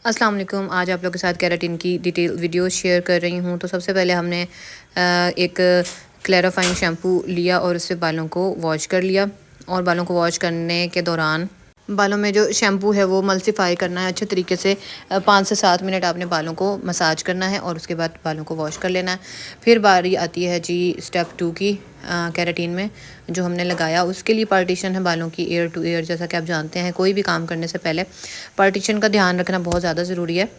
अस्सलाम वालेकुम। आज आप लोगों के साथ केराटिन की डिटेल वीडियो शेयर कर रही हूँ। तो सबसे पहले हमने एक क्लैरिफाइंग शैम्पू लिया और उससे बालों को वॉश कर लिया। और बालों को वॉश करने के दौरान बालों में जो शैम्पू है वो मल्सीफाई करना है अच्छे तरीके से। 5 से 7 मिनट आपने बालों को मसाज करना है और उसके बाद बालों को वॉश कर लेना है। फिर बारी आती है जी स्टेप 2 की। केराटिन में जो हमने लगाया उसके लिए पार्टीशन है बालों की ईयर टू ईयर। जैसा कि आप जानते हैं कोई भी काम करने से पहले पार्टीशन का ध्यान रखना बहुत ज़्यादा ज़रूरी है।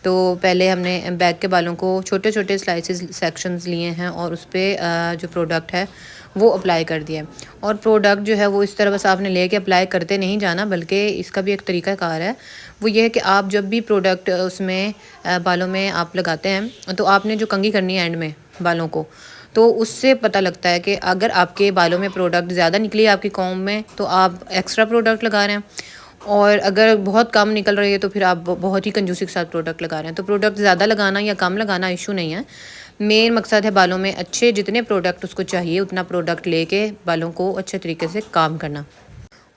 तो पहले हमने बैक के बालों को छोटे छोटे स्लाइसेस सेक्शंस लिए हैं और उस पर जो प्रोडक्ट है वो अप्लाई कर दिया है। और प्रोडक्ट जो है वो इस तरह बस आपने लेके अप्लाई करते नहीं जाना, बल्कि इसका भी एक तरीक़ाकार है। वो ये है कि आप जब भी प्रोडक्ट उसमें बालों में आप लगाते हैं तो आपने जो कंघी करनी है एंड में बालों को, तो उससे पता लगता है कि अगर आपके बालों में प्रोडक्ट ज़्यादा निकली आपकी कॉम्ब में तो आप एक्स्ट्रा प्रोडक्ट लगा रहे हैं, और अगर बहुत कम निकल रही है तो फिर आप बहुत ही कंजूसी के साथ प्रोडक्ट लगा रहे हैं। तो प्रोडक्ट ज़्यादा लगाना या कम लगाना इशू नहीं है। मेन मकसद है बालों में अच्छे जितने प्रोडक्ट उसको चाहिए उतना प्रोडक्ट लेके बालों को अच्छे तरीके से काम करना।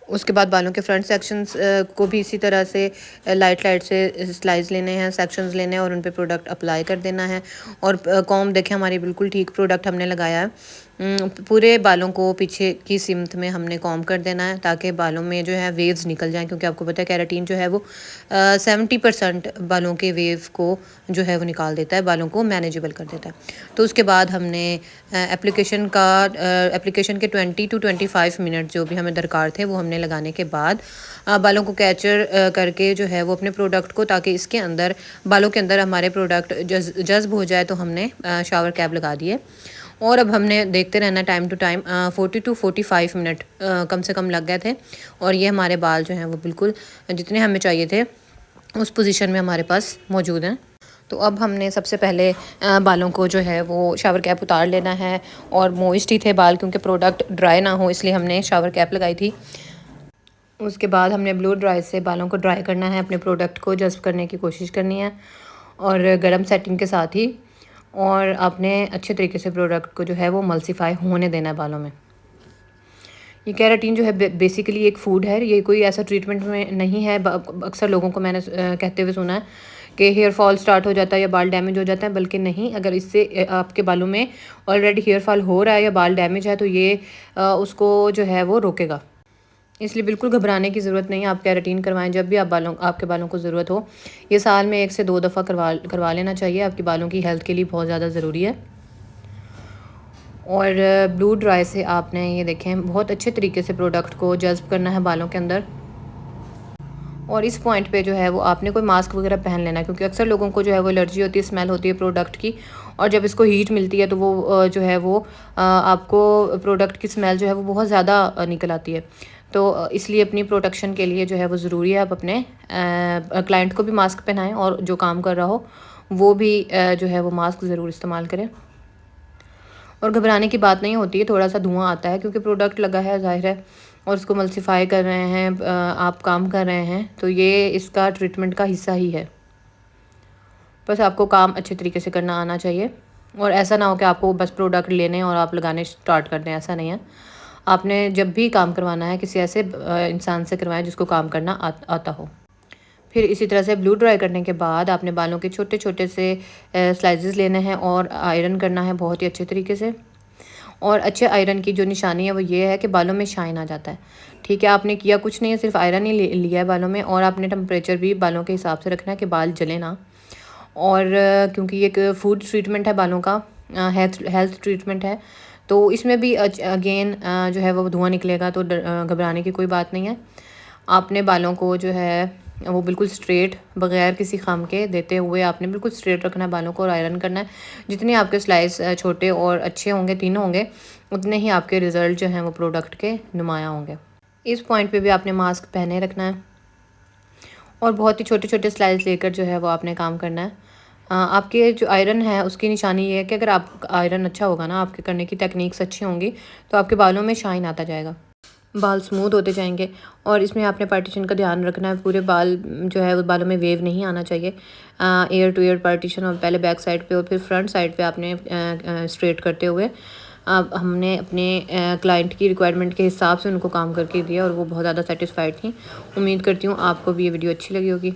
उसके बाद बालों के फ्रंट सेक्शंस को भी इसी तरह से लाइट लाइट से स्लाइस लेने हैं, सेक्शंस लेने हैं और उन पे प्रोडक्ट अप्लाई कर देना है। और कॉम्ब देखें हमारी बिल्कुल ठीक प्रोडक्ट हमने लगाया है। पूरे बालों को पीछे की सिमत में हमने कॉम्ब कर देना है ताकि बालों में जो है वेव्स निकल जाएं, क्योंकि आपको पता है केराटिन जो है वो 70% बालों के वेव को जो है वो निकाल देता है, बालों को मैनेजेबल कर देता है। तो उसके बाद हमने एप्लीकेशन के 20 to 25 मिनट जो भी हमें दरकार थे वो हमने लगाने के बाद बालों को कैचर करके जो है वो अपने प्रोडक्ट को, ताकि इसके अंदर बालों के अंदर हमारे प्रोडक्ट जज्ब हो जाए, तो हमने शावर कैप लगा दिए। और अब हमने देखते रहना time to time. 40 to 45 minute कम से कम लग गए थे और ये हमारे बाल जो हैं वो बिल्कुल जितने हमें चाहिए थे उस पोजीशन में हमारे पास मौजूद हैं। तो अब हमने सबसे पहले बालों को जो है वो शावर कैप उतार लेना है। और मॉइस्ट ही थे बाल, क्योंकि प्रोडक्ट ड्राई ना हो इसलिए हमने शावर कैप लगाई थी। उसके बाद हमने ब्लो ड्राई से बालों को ड्राई करना है, अपने प्रोडक्ट को जज्ब करने की कोशिश करनी है और गर्म सेटिंग के साथ ही। और आपने अच्छे तरीके से प्रोडक्ट को जो है वो मल्सीफाई होने देना है बालों में। ये केराटिन जो है बेसिकली एक फ़ूड है, ये कोई ऐसा ट्रीटमेंट में नहीं है। अक्सर लोगों को मैंने कहते हुए सुना है कि हेयर फॉल स्टार्ट हो जाता है या बाल डैमेज हो जाता है, बल्कि नहीं। अगर इससे आपके बालों में ऑलरेडी हेयर फॉल हो रहा है या बाल डैमेज है तो ये उसको जो है वो रोकेगा। इसलिए बिल्कुल घबराने की ज़रूरत नहीं है। आप केराटिन करवाएं जब भी आपके बालों को ज़रूरत हो। ये साल में 1 से 2 दफ़ा करवा लेना चाहिए, आपके बालों की हेल्थ के लिए बहुत ज़्यादा ज़रूरी है। और ब्लू ड्राई से आपने ये देखें बहुत अच्छे तरीके से प्रोडक्ट को जज्ब करना है बालों के अंदर। और इस पॉइंट पे जो है वो आपने कोई मास्क वगैरह पहन लेना, क्योंकि अक्सर लोगों को जो है वो एलर्जी होती है, स्मेल होती है प्रोडक्ट की। और जब इसको हीट मिलती है तो वो जो है वो आपको प्रोडक्ट की स्मेल जो है वो बहुत ज़्यादा निकल आती है। तो इसलिए अपनी प्रोटेक्शन के लिए जो है वो ज़रूरी है आप अपने क्लाइंट को भी मास्क पहनाएं और जो काम कर रहा हो वो भी जो है वो मास्क ज़रूर इस्तेमाल करें। और घबराने की बात नहीं होती है, थोड़ा सा धुआं आता है क्योंकि प्रोडक्ट लगा है ज़ाहिर है, और उसको मल्सीफाई कर रहे हैं, आप काम कर रहे हैं, तो ये इसका ट्रीटमेंट का हिस्सा ही है। बस आपको काम अच्छे तरीके से करना आना चाहिए और ऐसा ना हो कि आपको बस प्रोडक्ट लेने और आप लगाने स्टार्ट कर दें, ऐसा नहीं है। आपने जब भी काम करवाना है किसी ऐसे इंसान से करवाएं जिसको काम करना आता हो। फिर इसी तरह से ब्लू ड्राई करने के बाद आपने बालों के छोटे छोटे से स्लाइसेस लेने हैं और आयरन करना है बहुत ही अच्छे तरीके से। और अच्छे आयरन की जो निशानी है वो ये है कि बालों में शाइन आ जाता है। ठीक है, आपने किया कुछ नहीं है, सिर्फ आयरन ही लिया है बालों में। और आपने टेम्परेचर भी बालों के हिसाब से रखना है कि बाल जले ना। और क्योंकि ये एक फूड ट्रीटमेंट है बालों का, हेल्थ ट्रीटमेंट है, तो इसमें भी अगेन जो है वो धुआं निकलेगा, तो घबराने की कोई बात नहीं है। आपने बालों को जो है वो बिल्कुल स्ट्रेट बग़ैर किसी खाम के देते हुए आपने बिल्कुल स्ट्रेट रखना है बालों को और आयरन करना है। जितने आपके स्लाइस छोटे और अच्छे होंगे, तीनों होंगे, उतने ही आपके रिज़ल्ट जो हैं वो प्रोडक्ट के नुमायाँ होंगे। इस पॉइंट पे भी आपने मास्क पहने रखना है और बहुत ही छोटे छोटे स्लाइस लेकर जो है वो आपने काम करना है। आपके जो आयरन है उसकी निशानी ये है कि अगर आप आयरन अच्छा होगा ना, आपके करने की टेक्निक्स अच्छी होंगी, तो आपके बालों में शाइन आता जाएगा, बाल स्मूथ होते जाएंगे। और इसमें आपने पार्टीशन का ध्यान रखना है, पूरे बाल जो है वो बालों में वेव नहीं आना चाहिए। ईयर टू ईयर पार्टीशन, और पहले बैक साइड पे और फिर फ्रंट साइड पे आपने स्ट्रेट करते हुए हमने अपने क्लाइंट की रिक्वायरमेंट के हिसाब से उनको काम करके दिया और वो बहुत ज़्यादा सेटिस्फाइड थी। उम्मीद करती हूँ आपको भी ये वीडियो अच्छी लगी होगी।